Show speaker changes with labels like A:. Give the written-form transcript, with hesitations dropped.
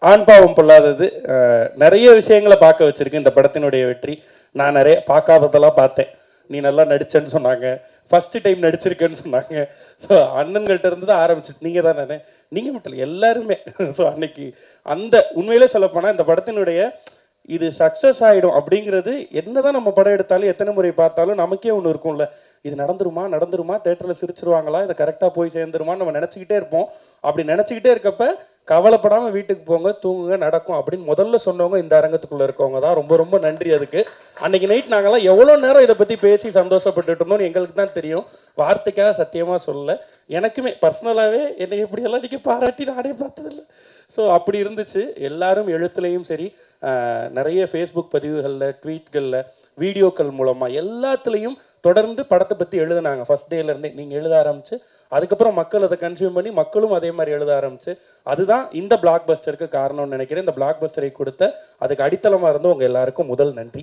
A: ஆண் பாவம் பொல்லாதது நிறைய விஷயங்களை பார்க்க வச்சிருக்கு இந்த படத்தினுடைய வெற்றி. நான் நிறைய பார்க்காததெல்லாம் பார்த்தேன். நீ நல்லா நடிச்சேன்னு சொன்னாங்க, ஃபர்ஸ்ட் டைம் நடிச்சிருக்கேன்னு சொன்னாங்க. ஸோ அண்ணன்கள்ட்ட இருந்து தான் ஆரம்பிச்சிச்சு. நீங்கள் தான் நானே, நீங்கள் மட்டும் இல்லை எல்லாருமே. ஸோ அன்னைக்கு அந்த உண்மையிலே சொல்லப்போனால் இந்த படத்தினுடைய இது சக்ஸஸ் ஆகிடும் அப்படிங்கிறது என்னதான் நம்ம படம் எடுத்தாலும் எத்தனை முறை பார்த்தாலும் நமக்கே ஒன்று இருக்கும்ல, இது நடந்துருமா நடந்துருமா, தேட்டரில் சிரிச்சிருவாங்களா, இதை கரெக்டாக போய் சேர்ந்துருமான்னு நம்ம நினச்சிக்கிட்டே இருப்போம். அப்படி நினச்சிக்கிட்டே இருக்கப்ப கவலைப்படாமல் வீட்டுக்கு போங்க, தூங்குங்க, நடக்கும் அப்படின்னு முதல்ல சொன்னவங்க இந்த அரங்கத்துக்குள்ளே இருக்கவங்க தான். ரொம்ப ரொம்ப நன்றி அதுக்கு. அன்னைக்கு நைட் நாங்கள்லாம் எவ்வளோ நேரம் இதை பற்றி பேசி சந்தோஷப்பட்டுட்டு இருந்தோம்னு எங்களுக்கு தான் தெரியும். வார்த்தைக்காக சத்தியமாக சொல்லலை. எனக்குமே பர்சனலாகவே என்னை எப்படியெல்லாம் இன்றைக்கி பாராட்டி நானே பார்த்ததில்லை. ஸோ அப்படி இருந்துச்சு. எல்லாரும் எழுத்துலையும் சரி, நிறைய ஃபேஸ்புக் பதிவுகளில், ட்வீட்களில், வீடியோக்கள் மூலமாக எல்லாத்துலேயும் தொடர்ந்து படத்தை பற்றி எழுதுனாங்க. ஃபஸ்ட் டேலேருந்தே நீங்கள் எழுத ஆரம்பிச்சு, அதுக்கப்புறம் மக்கள் அதை கன்சியூம் பண்ணி மக்களும் அதே மாதிரி எழுத ஆரம்பிச்சு, அதுதான் இந்த பிளாக் பஸ்டருக்கு காரணம்னு நினைக்கிறேன். இந்த பிளாக் பஸ்டரை கொடுத்த அதுக்கு அடித்தளமாக இருந்து உங்கள் எல்லாருக்கும் முதல் நன்றி.